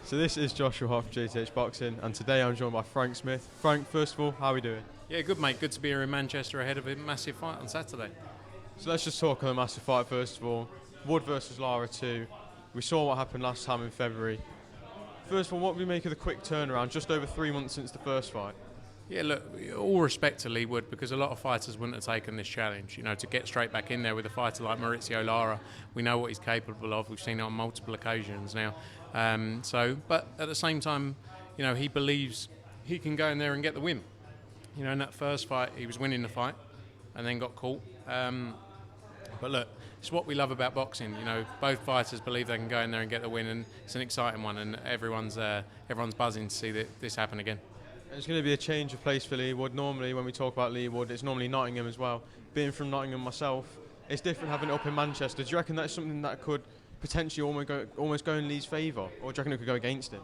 So this is Joshua Hart from JTH Boxing, and today I'm joined by Frank Smith. Frank, first of all, how are we doing? Yeah, good mate. Good to be here in Manchester ahead of a massive fight on Saturday. So let's just talk on the massive fight first of all. Wood versus Lara 2. We saw what happened last time in February. First of all, what do we make of the quick turnaround, just over 3 months since the first fight? Yeah, look, all respect to Lee Wood, because a lot of fighters wouldn't have taken this challenge. You know, to get straight back in there with a fighter like Maurizio Lara, we know what he's capable of. We've seen it on multiple occasions now. But at the same time, you know, he believes he can go in there and get the win. You know, in that first fight, he was winning the fight and then got caught. But look, it's what we love about boxing. You know, both fighters believe they can go in there and get the win, and it's an exciting one, and everyone's buzzing to see this happen again. It's going to be a change of place for Lee Wood. Normally, when we talk about Lee Wood, it's normally Nottingham as well. Being from Nottingham myself, it's different having it up in Manchester. Do you reckon that's something that could potentially almost go in Lee's favour, or do you reckon it could go against him?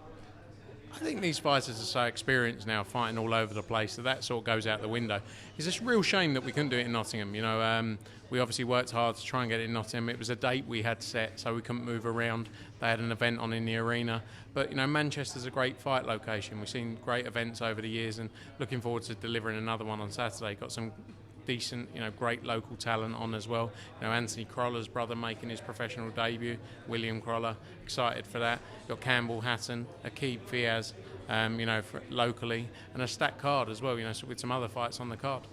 I think these fighters are so experienced now, fighting all over the place, that sort of goes out the window. It's a real shame that we couldn't do it in Nottingham. You know, we obviously worked hard to try and get it in Nottingham. It was a date we had set, so we couldn't move around. They had an event on in the arena. But, you know, Manchester's a great fight location. We've seen great events over the years, and looking forward to delivering another one on Saturday. Got some decent, you know, great local talent on as well. You know, Anthony Croller's brother making his professional debut, William Croller, excited for that. Got Campbell Hatton, Aqib Fiaz, you know, locally, and a stacked card as well, you know, so with some other fights on the card.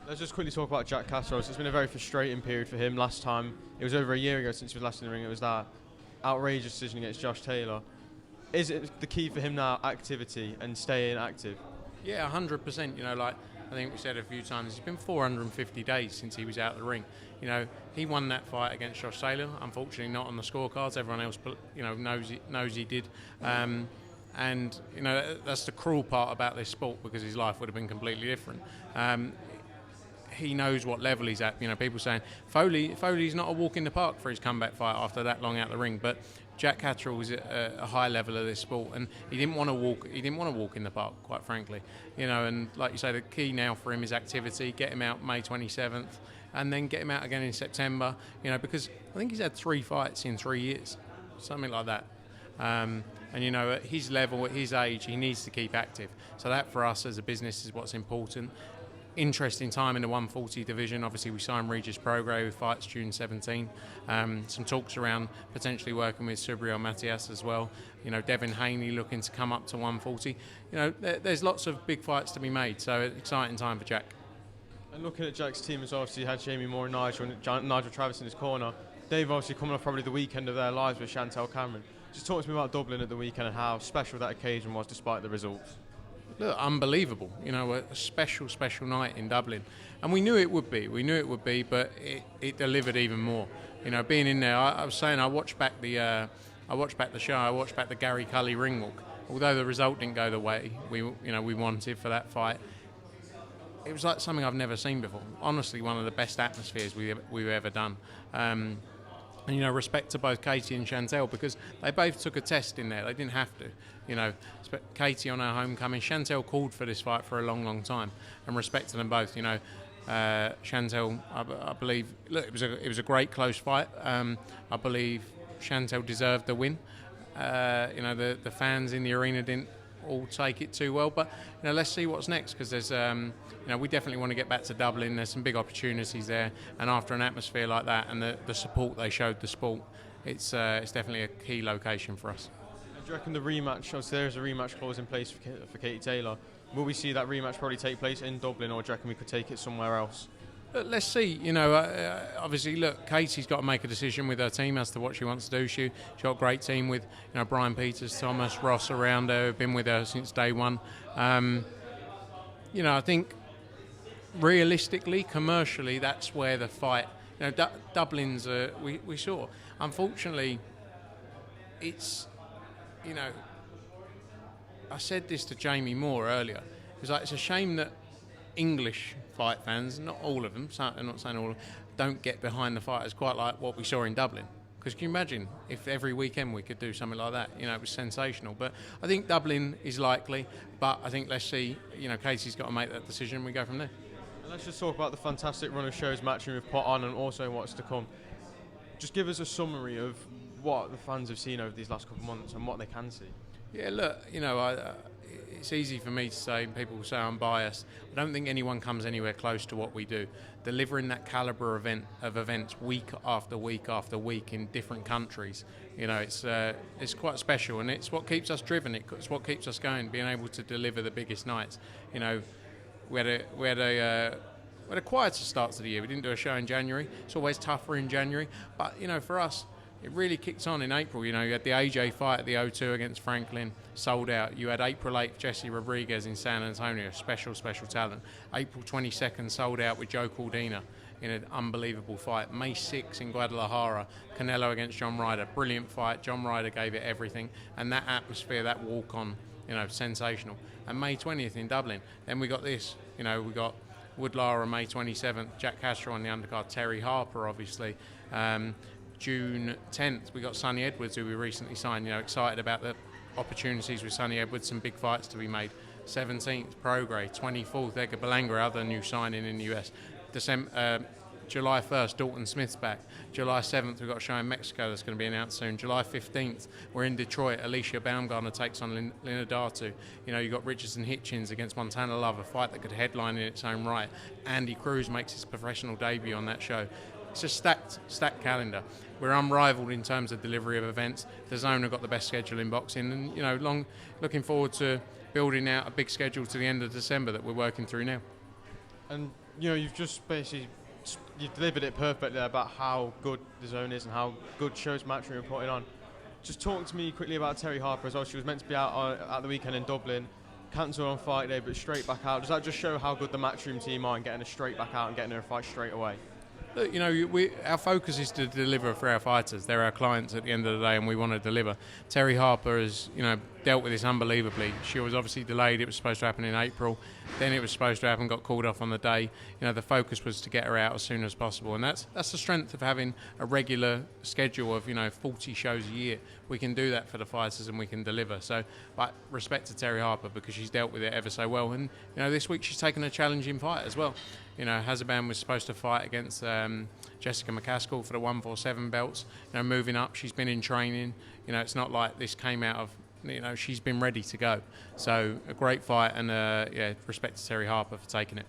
Let's just quickly talk about Jack Catterall. It's been a very frustrating period for him. Last time, it was over a year ago since he was last in the ring. It was that outrageous decision against Josh Taylor. Is it the key for him now, activity and staying active? Yeah, 100%. You know, like I think we said a few times, it's been 450 days since he was out of the ring. You know, he won that fight against Josh Taylor. Unfortunately, not on the scorecards. Everyone else, you know, knows he did. And you know, that's the cruel part about this sport, because his life would have been completely different. He knows what level he's at. You know, people saying Foley's not a walk in the park for his comeback fight after that long out the ring, but Jack Catterall was at a high level of this sport, and he didn't want to walk in the park, quite frankly. You know, and like you say, the key now for him is activity. Get him out May 27th, and then get him out again in September. You know, because I think he's had 3 fights in 3 years, something like that. And you know, at his level, at his age, he needs to keep active. So that for us as a business is what's important. Interesting time in the 140 division. Obviously, we signed Regis Prograis, who fights June 17. Some talks around potentially working with Subriel Matias as well. You know, Devin Haney looking to come up to 140. You know, there's lots of big fights to be made. So exciting time for Jack. And looking at Jack's team as well, obviously he had Jamie Moore and Nigel Travis in his corner. They've obviously coming off probably the weekend of their lives with Chantel Cameron. Just talk to me about Dublin at the weekend and how special that occasion was despite the results. Look, unbelievable. You know, a special night in Dublin. And we knew it would be. But it delivered even more. You know, being in there, I was saying I watched back the show, I watched back the Gary Cully ring walk. Although the result didn't go the way we wanted for that fight, it was like something I've never seen before. Honestly, one of the best atmospheres we've ever done. And, you know, respect to both Katie and Chantel, because they both took a test in there. They didn't have to. You know, Katie on her homecoming. Chantel called for this fight for a long time, and respect to them both. You know, Chantel, I believe, look, it was a great close fight. I believe Chantel deserved the win. You know, the fans in the arena didn't all take it too well, but you know, let's see what's next, because there's you know, we definitely want to get back to Dublin. There's some big opportunities there, and after an atmosphere like that and the support they showed the sport, it's definitely a key location for us. Do you reckon the rematch, obviously there is a rematch clause in place for Katie Taylor, will we see that rematch probably take place in Dublin, or do you reckon we could take it somewhere else? Let's see. You know, obviously, look, Katie's got to make a decision with her team as to what she wants to do. She's got a great team with, you know, Brian Peters, Thomas, Ross around her, who've been with her since day one. You know, I think realistically, commercially, that's where the fight. You know, Dublin's we saw. Unfortunately, it's, you know, I said this to Jamie Moore earlier. It was like, it's a shame that English fight fans, not all of them, I'm not saying all of them, don't get behind the fighters quite like what we saw in Dublin. Because can you imagine if every weekend we could do something like that? You know, it was sensational. But I think Dublin is likely, but I think let's see, you know, Casey's got to make that decision and we go from there. And let's just talk about the fantastic run of shows Matchroom have put on and also what's to come. Just give us a summary of what the fans have seen over these last couple of months and what they can see. Yeah, look, it's easy for me to say, people say I'm biased. I don't think anyone comes anywhere close to what we do. Delivering that calibre of events week after week after week in different countries, it's quite special, and it's what keeps us driven. It's what keeps us going, being able to deliver the biggest nights. We had a quieter start to the year. We didn't do a show in January. It's always tougher in January, but for us, it really kicked on in April. You had the AJ fight at the O2 against Franklin, sold out. You had April 8th, Jesse Rodriguez in San Antonio, special talent. April 22nd, sold out with Joe Cordina in an unbelievable fight. May 6th in Guadalajara, Canelo against John Ryder, brilliant fight. John Ryder gave it everything, and that atmosphere, that walk-on, sensational. And May 20th in Dublin. Then we got this, we got Wood Lara May 27th, Jack Castro on the undercard, Terry Harper, obviously. June 10th, we got Sonny Edwards, who we recently signed. Excited about the opportunities with Sonny Edwards, some big fights to be made. 17th, Prograis. 24th, Edgar Berlanga, other new signing in the US. July 1st, Dalton Smith's back. July 7th, we've got a show in Mexico that's going to be announced soon. July 15th, we're in Detroit. Alicia Baumgartner takes on Lina Datu. You've got Richardson Hitchens against Montana Love, a fight that could headline in its own right. Andy Cruz makes his professional debut on that show. It's a stacked calendar. We're unrivaled in terms of delivery of events. The Zone have got the best schedule in boxing, and looking forward to building out a big schedule to the end of December that we're working through now. And you've just basically delivered it perfectly about how good the Zone is and how good shows Matchroom are putting on. Just talk to me quickly about Terry Harper as well. She was meant to be out at the weekend in Dublin, cancelled on fight day, but straight back out. Does that just show how good the Matchroom team are and getting her straight back out and getting her a fight straight away? Look, our focus is to deliver for our fighters. They're our clients at the end of the day, and we want to deliver. Terry Harper has, dealt with this unbelievably. She was obviously delayed. It was supposed to happen in April. Then it was supposed to happen, got called off on the day. The focus was to get her out as soon as possible, and that's the strength of having a regular schedule of 40 shows a year. We can do that for the fighters, and we can deliver. So, but respect to Terry Harper because she's dealt with it ever so well. And this week she's taken a challenging fight as well. Hazaban was supposed to fight against Jessica McCaskill for the 147 belts. Moving up, she's been in training. It's not like this came out of. She's been ready to go. So a great fight, and respect to Terry Harper for taking it.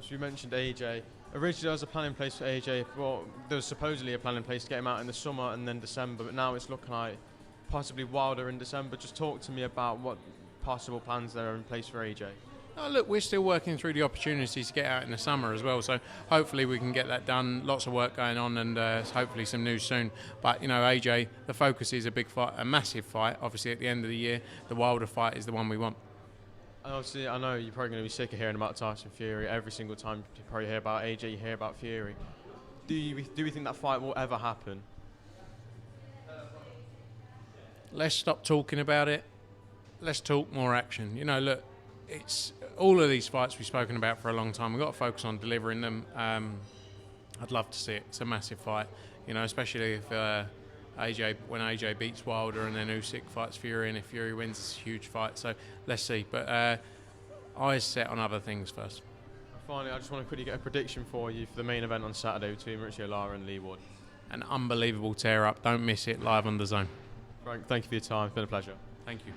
So you mentioned AJ. Originally there was a plan in place for AJ. Well, there was supposedly a plan in place to get him out in the summer and then December, but now it's looking like possibly Wilder in December. Just talk to me about what possible plans there are in place for AJ. Oh, look, we're still working through the opportunities to get out in the summer as well, so hopefully we can get that done. Lots of work going on, and hopefully some news soon. But AJ, the focus is a big fight, a massive fight. Obviously, at the end of the year, the Wilder fight is the one we want. And obviously, I know you're probably going to be sick of hearing about Tyson Fury. Every single time you probably hear about AJ, you hear about Fury. Do we think that fight will ever happen? Let's stop talking about it. Let's talk more action. Look, it's all of these fights we've spoken about for a long time. We've got to focus on delivering them. I'd love to see it. It's a massive fight, especially if when AJ beats Wilder and then Usyk fights Fury, and if Fury wins, it's a huge fight. So let's see. But eyes set on other things first. Finally, I just want to quickly get a prediction for you for the main event on Saturday between Lara and Lee Wood. An unbelievable tear-up. Don't miss it, live on the Zone. Frank, thank you for your time. It's been a pleasure. Thank you.